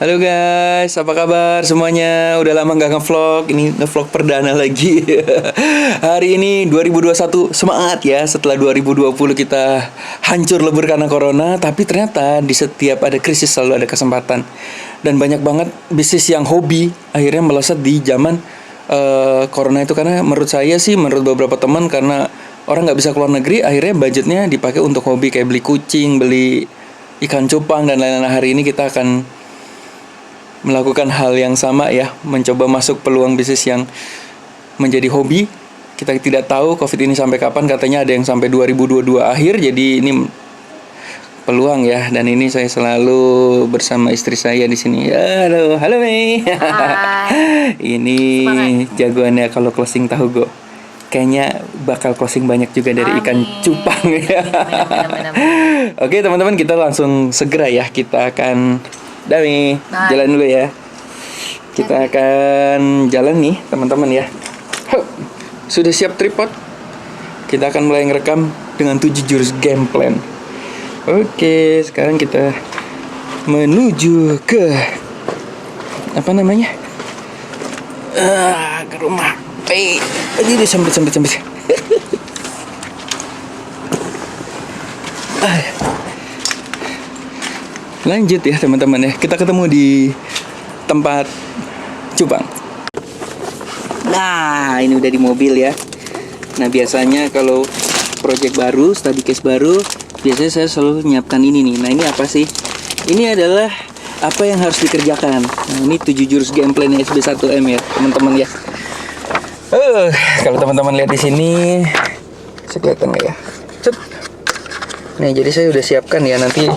Halo guys, apa kabar semuanya? Udah lama nggak ngevlog, ini ngevlog perdana lagi. Hari ini 2021, semangat ya. Setelah 2020 kita hancur lebur karena corona, tapi ternyata di setiap ada krisis selalu ada kesempatan. Dan banyak banget bisnis yang hobi akhirnya melesat di zaman corona itu. Karena menurut saya sih, menurut beberapa teman, karena orang nggak bisa keluar negeri, akhirnya budgetnya dipakai untuk hobi kayak beli kucing, beli ikan cupang dan lain-lain. Hari ini kita akan melakukan hal yang sama ya, mencoba masuk peluang bisnis yang menjadi hobi. Kita tidak tahu COVID ini sampai kapan, katanya ada yang sampai 2022 akhir, jadi ini peluang ya. Dan ini saya selalu bersama istri saya di sini. Halo Mei. Ini jagoannya kalau closing tahu go. Kayaknya bakal closing banyak juga dari ikan cupang ya. Oke teman-teman, kita langsung segera ya, kita akan jalan dulu ya. Kita akan jalan nih teman-teman ya. Sudah siap tripod? Kita akan mulai ngerekam dengan 7 jurus game plan. Oke, sekarang kita menuju ke apa namanya? Ke rumah. Aduh, sambit. Lanjut ya teman-teman ya. Kita ketemu di tempat cupang. Nah, ini udah di mobil ya. Nah, biasanya kalau project baru, study case baru, biasanya saya selalu menyiapkan ini nih. Nah, ini apa sih? Ini adalah apa yang harus dikerjakan. Nah, ini 7 jurus game plan SB1M ya, teman-teman ya. Kalau teman-teman lihat di sini, bisa kelihatan nggak ya? Cet. Nih, jadi saya udah siapkan ya nanti.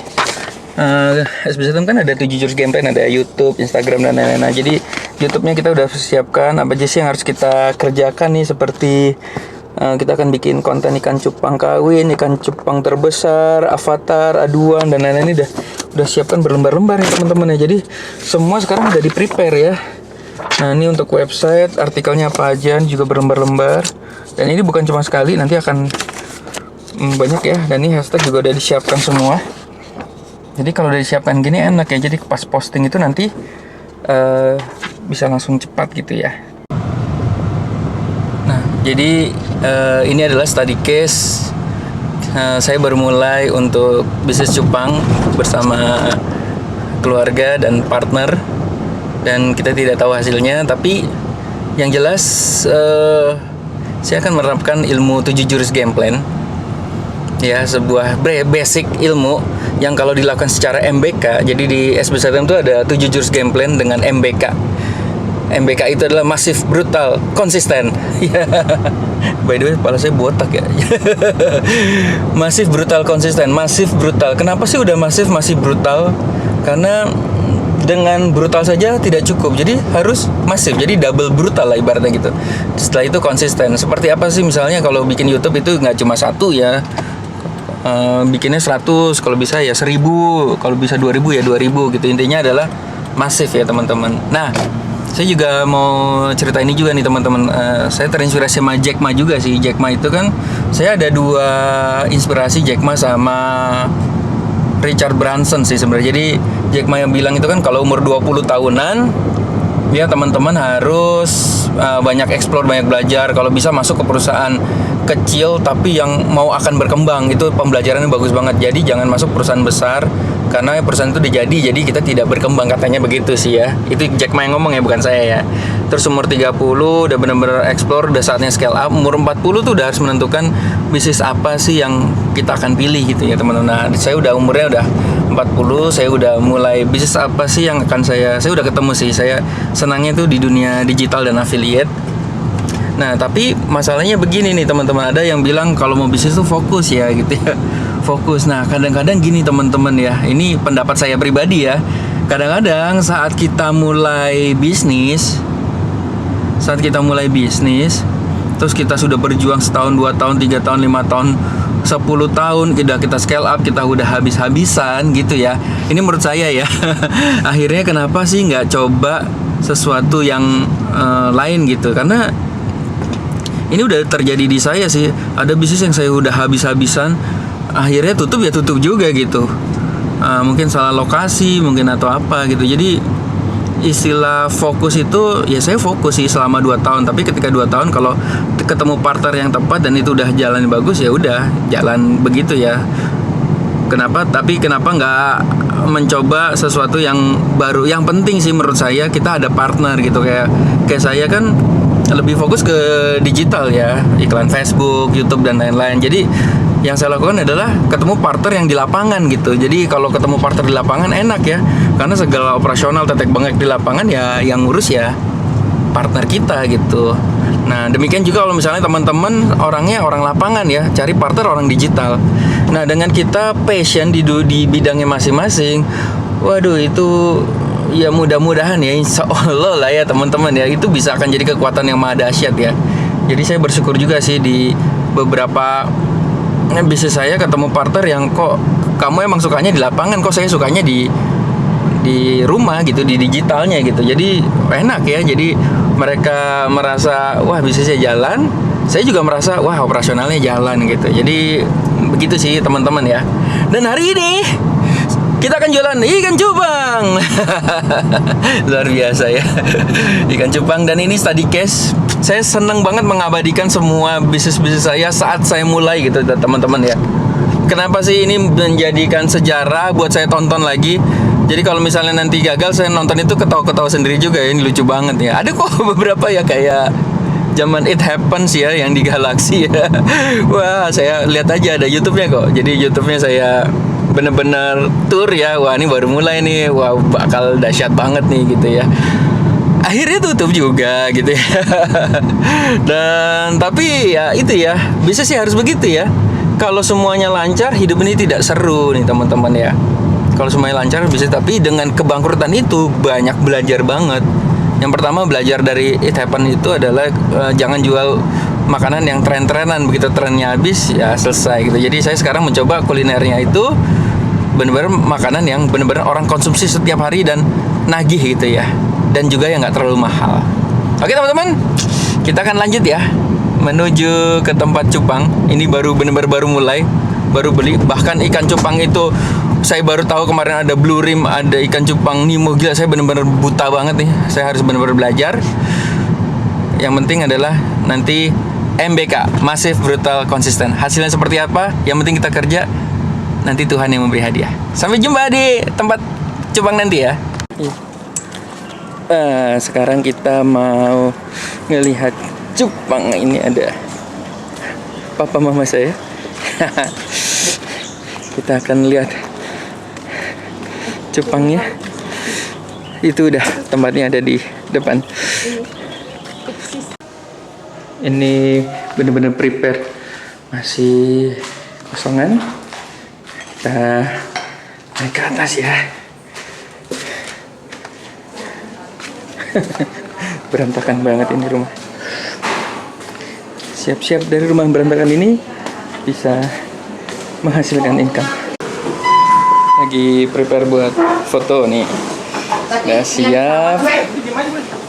SB1M kan ada 7 jurus game plan, ada YouTube, Instagram, dan lain-lain. Nah, jadi YouTube-nya kita udah siapkan apa aja sih yang harus kita kerjakan nih, seperti kita akan bikin konten ikan cupang kawin, ikan cupang terbesar, avatar, aduan, dan lain-lain. Ini udah siapkan berlembar-lembar ya teman-teman ya. Jadi semua sekarang udah di prepare ya. Nah, ini untuk website, artikelnya apa aja juga berlembar-lembar. Dan ini bukan cuma sekali, nanti akan banyak ya. Dan ini hashtag juga udah disiapkan semua. Jadi kalau udah disiapkan gini enak ya, jadi pas posting itu nanti bisa langsung cepat gitu ya. Nah, jadi ini adalah study case. Saya baru mulai untuk bisnis cupang bersama keluarga dan partner, dan kita tidak tahu hasilnya, tapi yang jelas saya akan menerapkan ilmu 7 jurus game plan. Ya, sebuah basic ilmu yang kalau dilakukan secara MBK. Jadi di SB1M itu ada 7 jurus game plan dengan MBK. MBK itu adalah masif, brutal, konsisten. By the way, kepala saya botak ya. Masif, brutal, konsisten. Masif, brutal. Kenapa sih udah masif, masih brutal? Karena dengan brutal saja tidak cukup, jadi harus masif, jadi double brutal lah ibaratnya gitu. Setelah itu konsisten. Seperti apa sih misalnya kalau bikin YouTube itu nggak cuma satu ya, bikinnya 100, kalau bisa ya 1000, kalau bisa 2000 ya 2000 gitu. Intinya adalah masif ya teman-teman. Nah, saya juga mau cerita ini juga nih teman-teman. Saya terinspirasi sama Jack Ma juga sih. Jack Ma itu kan, saya ada 2 inspirasi, Jack Ma sama Richard Branson sih sebenarnya. Jadi Jack Ma yang bilang itu kan kalau umur 20 tahunan ya teman-teman harus banyak explore, banyak belajar. Kalau bisa masuk ke perusahaan kecil tapi yang mau akan berkembang, itu pembelajarannya bagus banget. Jadi jangan masuk perusahaan besar karena perusahaan itu udah jadi kita tidak berkembang, katanya begitu sih ya. Itu Jack Ma yang ngomong ya, bukan saya ya. Terus umur 30 udah bener-bener explore, udah saatnya scale up. Umur 40 tuh udah harus menentukan bisnis apa sih yang kita akan pilih gitu ya teman-teman. Nah, saya udah umurnya udah 40, saya udah mulai bisnis apa sih yang akan saya udah ketemu sih. Saya senangnya tuh di dunia digital dan affiliate. Nah, tapi masalahnya begini nih teman-teman, ada yang bilang kalau mau bisnis tuh fokus ya gitu ya. Fokus. Nah, kadang-kadang gini teman-teman ya, ini pendapat saya pribadi ya. Kadang-kadang saat kita mulai bisnis, terus kita sudah berjuang setahun, 2 tahun, 3 tahun, 5 tahun, 10 tahun, kita scale up, kita udah habis-habisan gitu ya. Ini menurut saya ya. Akhirnya kenapa sih nggak coba sesuatu yang lain gitu? Karena ini udah terjadi di saya sih. Ada bisnis yang saya udah habis-habisan, akhirnya tutup juga gitu. Mungkin salah lokasi mungkin atau apa gitu. Jadi istilah fokus itu ya saya fokus sih selama 2 tahun, tapi ketika 2 tahun kalau ketemu partner yang tepat dan itu udah jalan bagus ya udah jalan begitu ya. Tapi kenapa nggak mencoba sesuatu yang baru? Yang penting sih menurut saya kita ada partner gitu, kayak saya kan lebih fokus ke digital ya, iklan Facebook, YouTube dan lain-lain. Jadi yang saya lakukan adalah ketemu partner yang di lapangan gitu. Jadi kalau ketemu partner di lapangan enak ya, karena segala operasional tetek bengek di lapangan ya yang ngurus ya partner kita gitu. Nah demikian juga kalau misalnya teman-teman orangnya orang lapangan ya, cari partner orang digital. Nah dengan kita passion di bidangnya masing-masing, waduh itu ya mudah-mudahan ya insya Allah lah ya teman-teman ya, itu bisa akan jadi kekuatan yang maha dahsyat ya. Jadi saya bersyukur juga sih di beberapa bisnis saya ketemu partner yang kok kamu emang sukanya di lapangan, kok saya sukanya di rumah gitu, di digitalnya gitu. Jadi enak ya, jadi mereka merasa wah bisnisnya jalan, saya juga merasa wah operasionalnya jalan gitu. Jadi begitu sih teman-teman ya. Dan hari ini kita akan jualan ikan cupang. Luar biasa ya. Ikan cupang, dan ini study case. Saya senang banget mengabadikan semua bisnis-bisnis saya saat saya mulai gitu teman-teman ya. Kenapa sih ini menjadikan sejarah buat saya tonton lagi? Jadi kalau misalnya nanti gagal, saya nonton itu ketawa-ketawa sendiri juga ya. Ini lucu banget ya. Ada kok beberapa ya kayak zaman It Happens ya yang di Galaxy ya. Wah saya lihat aja ada YouTube-nya kok. Jadi YouTube-nya saya bener-bener tour ya. Wah ini baru mulai nih. Wah bakal dahsyat banget nih gitu ya. Akhirnya tutup juga gitu ya. Dan tapi ya itu ya, bisa sih harus begitu ya. Kalau semuanya lancar, hidup ini tidak seru nih teman-teman ya. Kalau semuanya lancar bisa, tapi dengan kebangkrutan itu banyak belajar banget. Yang pertama belajar dari It Happen itu adalah jangan jual makanan yang tren-trenan, begitu trennya habis ya selesai gitu. Jadi saya sekarang mencoba kulinernya itu benar-benar makanan yang benar-benar orang konsumsi setiap hari dan nagih gitu ya. Dan juga yang nggak terlalu mahal. Oke teman-teman, kita akan lanjut ya menuju ke tempat cupang. Ini benar-benar baru mulai, baru beli. Bahkan ikan cupang itu saya baru tahu kemarin ada blue rim, ada ikan cupang Nemo. Gila, saya benar-benar buta banget nih. Saya harus benar-benar belajar. Yang penting adalah nanti MBK, Massive Brutal Consistent. Hasilnya seperti apa? Yang penting kita kerja. Nanti Tuhan yang memberi hadiah. Sampai jumpa di tempat cupang nanti ya. Sekarang kita mau ngelihat cupang. Ini ada papa mama saya. Kita akan lihat cupangnya. Itu udah tempatnya ada di depan. Ini benar-benar prepare, masih kosongan. Kita naik ke atas ya. Berantakan banget ini rumah. Siap-siap dari rumah berantakan ini bisa menghasilkan income. Lagi prepare buat foto nih. Udah siap.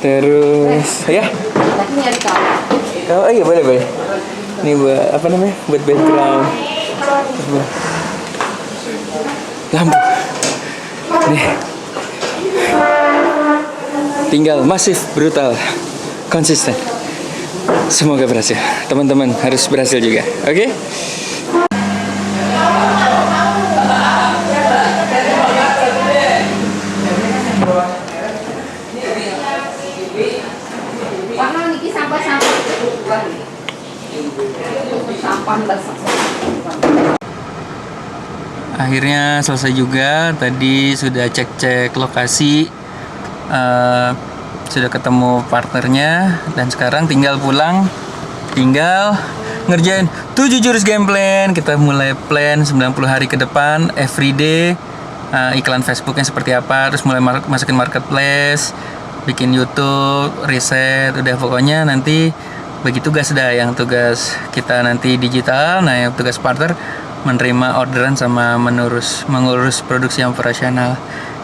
Terus ya. Oh iya boleh. Ini buat apa namanya? Buat background. Lampu. Nih. Tinggal Massive Brutal Consistent. Semoga berhasil. Teman-teman harus berhasil juga. Oke? Akhirnya selesai juga. Tadi sudah cek-cek lokasi, sudah ketemu partnernya, dan sekarang tinggal pulang, tinggal ngerjain 7 jurus game plan. Kita mulai plan 90 hari ke depan, everyday, iklan Facebooknya seperti apa, terus mulai masukin marketplace, bikin YouTube, riset, udah pokoknya nanti bagi tugas dah. Yang tugas kita nanti digital, nah yang tugas partner menerima orderan sama mengurus produksi yang operasional.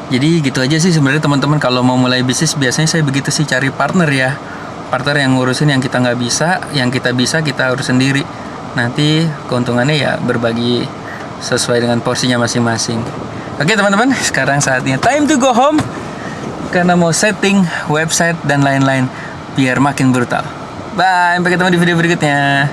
Jadi gitu aja sih sebenarnya teman-teman. Kalau mau mulai bisnis biasanya saya begitu sih, cari partner ya, partner yang ngurusin yang kita nggak bisa, yang kita bisa kita urus sendiri. Nanti keuntungannya ya berbagi sesuai dengan porsinya masing-masing. Oke teman-teman, sekarang saatnya time to go home. karena mau setting website dan lain-lain biar makin brutal. Bye, sampai ketemu di video berikutnya.